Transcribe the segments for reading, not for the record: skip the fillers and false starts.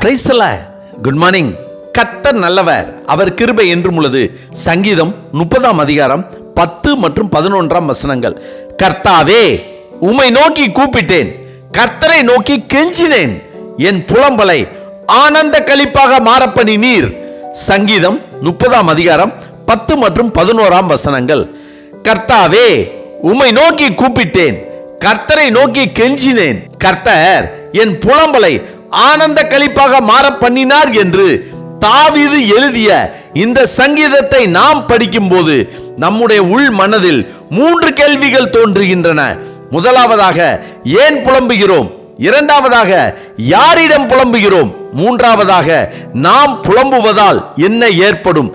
Praise the Lord. Good morning. கர்த்தர் நல்லவர், அவர் கிருபை என்றும் உள்ளது. சங்கீதம் 30 அதிகாரம் 10 மற்றும் 11 வசனங்கள். கர்த்தாவே, உம்மை நோக்கி கூப்பிட்டேன், கர்த்தரை நோக்கி கெஞ்சினேன், என் புலம்பலை ஆனந்த களிப்பாக மாறப்பண்ணினீர். சங்கீதம் 30 அதிகாரம் 10 மற்றும் 11 வசனங்கள். கர்த்தாவே, உம்மை நோக்கி கூப்பிட்டேன், கர்த்தரை நோக்கி கெஞ்சினேன், கர்த்தர் என் புலம்பலை ஆனந்த களிப்பாக மாற பண்ணினார் என்று தாவீது எழுதிய இந்த சங்கீதத்தை நாம் படிக்கும் போது நம்முடைய உள் மனதில் 3 கேள்விகள் தோன்றுகின்றன. முதலாவதாக, ஏன் புலம்புகிறோம்? இரண்டாவதாக, யாரிடம் புலம்புகிறோம்? மூன்றாவதாக, நாம் புலம்புவதால் என்ன ஏற்படும்?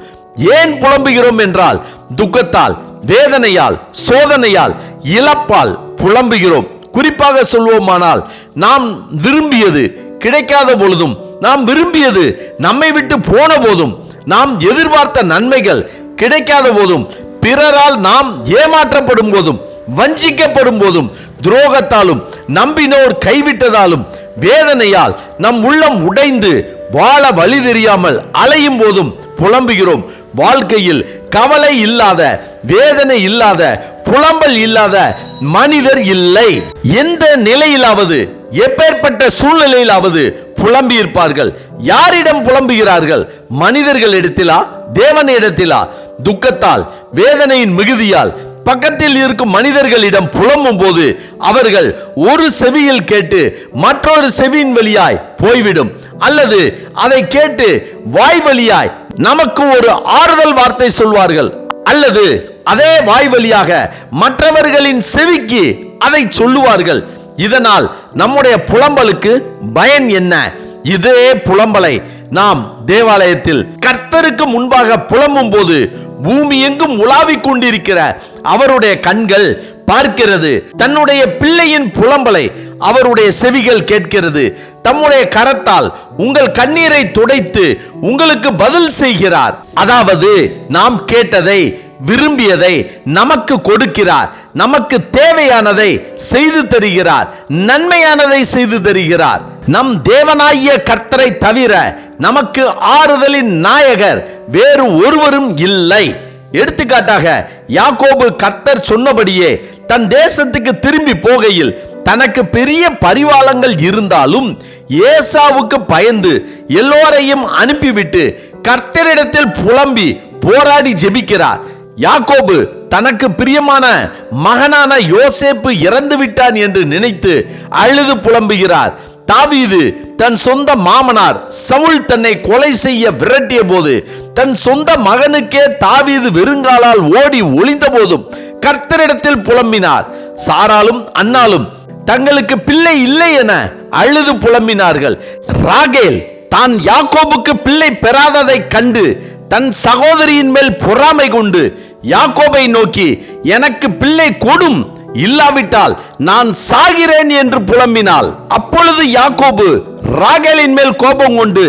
ஏன் புலம்புகிறோம் என்றால் துக்கத்தால், வேதனையால், சோதனையால், இழப்பால் புலம்புகிறோம். குறிப்பாக சொல்வோமானால், நாம் விரும்பியது கிடைக்காத பொழுதும், நாம் விரும்பியது நம்மை விட்டு போன போதும், நாம் எதிர்பார்த்த நன்மைகள் கிடைக்காத போதும், பிறரால் நாம் ஏமாற்றப்படும் போதும், வஞ்சிக்கப்படும் போதும், துரோகத்தாலும், நம்பினோர் கைவிட்டதாலும், வேதனையால் நம் உள்ளம் உடைந்து வாழ வழி தெரியாமல் அலையும் போதும் புலம்புகிறோம். வாழ்க்கையில் கவலை இல்லாத, வேதனை இல்லாத, புலம்பல் இல்லாத மனிதர் இல்லை. எந்த நிலையிலாவது, எப்பேற்பட்ட சூழ்நிலையிலாவது புலம்பி இருப்பார்கள். யாரிடம் புலம்புகிறார்கள்? மனிதர்களிடத்திலா, தேவனிடத்திலா? துக்கத்தால், வேதனையின் மிகுதியால் பக்கத்தில் இருக்கும் மனிதர்களிடம் புலம்பும் போது அவர்கள் ஒரு செவியில் கேட்டு மற்றொரு செவியின் வழியாய் போய்விடும், அல்லது அதை கேட்டு வாய் வழியாய் நமக்கு ஒரு ஆறுதல் வார்த்தை சொல்வார்கள், அல்லது அதே வாய் வழியாக மற்றவர்களின் செவிக்கு அதை சொல்லுவார்கள். இதனால் நம்முடைய புலம்பலுக்கு பயன் என்ன? இதே புலம்பலை நாம் தேவாலயத்தில் கர்த்தருக்கு முன்பாக புலம்பும் போது பூமி எங்கும் உலாவிக் கொண்டிருக்கிற அவருடைய கண்கள் பார்க்கிறது. தன்னுடைய பிள்ளையின் புலம்பலை அவருடைய செவிகள் கேட்கிறது. தம்முடைய கரத்தால் உங்கள் கண்ணீரை துடைத்து உங்களுக்கு பதில் செய்கிறார். அதாவது நாம் கேட்டதை, விரும்பியதை நமக்கு கொடுக்கிறார். நமக்கு தேவையானதை செய்து தருகிறார். நன்மையானதை செய்து தருகிறார். நம் தேவனாகிய கர்த்தரை தவிர நமக்கு ஆறுதலின் நாயகர் வேறு ஒருவரும் இல்லை. எடுத்துக்காட்டாக, யாக்கோபு கர்த்தர் சொன்னபடியே தன் தேசத்துக்கு திரும்பி போகையில் தனக்கு பெரிய பரிவாளங்கள் இருந்தாலும் ஏசாவுக்கு பயந்து எல்லோரையும் அனுப்பிவிட்டு கர்த்தரிடத்தில் புலம்பி போராடி ஜெபிக்கிறார். யாக்கோபு தனக்கு பிரியமான மகனான யோசேப்பு இறந்து விட்டான் என்று நினைத்து அழுது புலம்புகிறார். தாவீது தன் சொந்த மாமனார் சவுல் தன்னை கொலை செய்ய விரட்டிய போது, தன் சொந்த மகனுக்கே தாவீது வெறுங்காலால் ஓடி ஒளிந்த போதும் கர்த்தரிடத்தில் புலம்பினார். சாராலும் அன்னாலும் தங்களுக்கு பிள்ளை இல்லை என அழுது புலம்பினார்கள். ராகேல் தான் யாக்கோபுக்கு பிள்ளை பெறாததை கண்டு தன் சகோதரியின் மேல் பொறாமை கொண்டு யாக்கோபை நோக்கி, எனக்கு பிள்ளை கொடும், இல்லாவிட்டால் நான் சாகிறேன் என்று புலம்பினாள். அப்பொழுது யாக்கோபு ராகேலின் மேல் கோபம் கொண்டு,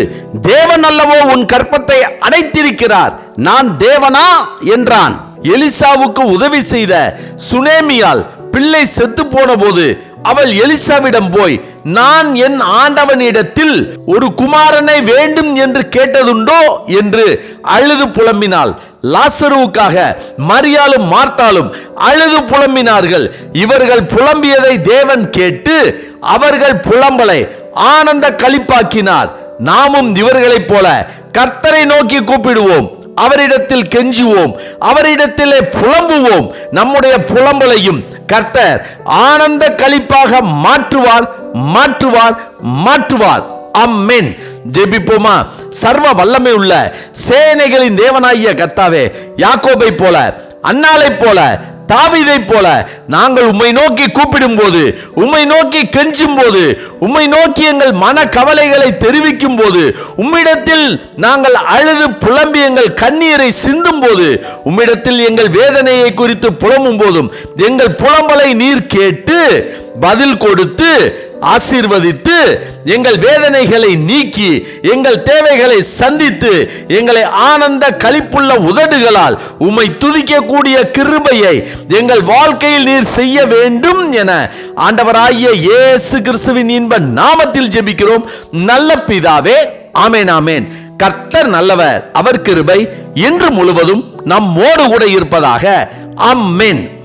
தேவன் அல்லவோ உன் கற்பத்தை அடைத்திருக்கிறார், நான் தேவனா என்றான். எலிசாவுக்கு உதவி செய்த சுனேமியால் பிள்ளை செத்து போன போது அவள் எலிசாவிடம் போய், நான் என் ஆண்டவனிடத்தில் ஒரு குமாரனை வேண்டும் என்று கேட்டதுண்டோ என்று அழுது புலம்பினாள். லாசருவுக்காக மரியாளும் மார்த்தாலும் அழுது புலம்பினார்கள். இவர்கள் புலம்பியதை தேவன் கேட்டு அவர்கள் புலம்பலை ஆனந்த களிப்பாக்கினார். நாமும் இவர்களைப் போல கர்த்தரை நோக்கி கூப்பிடுவோம், அவரிடத்தில் கெஞ்சுவோம், அவரிடத்திலே புலம்புவோம். நம்முடைய புலம்பலையும் கர்த்தர் ஆனந்த களிப்பாக மாற்றுவார், மாற்றுவார், மாற்றுவார். ஆமென். ஜெபிப்போமா? சர்வ வல்லமை உள்ள சேனைகளின் தேவனாகிய கர்த்தாவே, யாக்கோபை போல, அன்னாளை போல, தாவீதை போல நாங்கள் உம்மை நோக்கி கூப்பிடும் போது, உம்மை நோக்கி கெஞ்சும் போது, உம்மை நோக்கி எங்கள் மன கவலைகளை தெரிவிக்கும் போது, உம்மிடத்தில் நாங்கள் அழுது புலம்பி எங்கள் கண்ணீரை சிந்தும் போது, உம்மிடத்தில் எங்கள் வேதனையை குறித்து புலம்பும் போதும் எங்கள் புலம்பலை நீர் கேட்டு பதில் கொடுத்து ஆசீர்வதித்து எங்கள் வேதனைகளை நீக்கி எங்கள் தேவைகளை சந்தித்து எங்களை ஆனந்த களிப்புள்ள உதடுகளால் உம்மை துதிக்கக்கூடிய கிருபையை எங்கள் வாழ்க்கையில் நீர் செய்ய வேண்டும் என ஆண்டவராகிய இயேசு கிறிஸ்துவின் இன்ப நாமத்தில் ஜெபிக்கிறோம் நல்ல பிதாவே. ஆமென் ஆமென். கர்த்தர் நல்லவர், அவர் கிருபை என்று முழுவதும் நம்மோடு கூட இருப்பதாக. ஆமென்.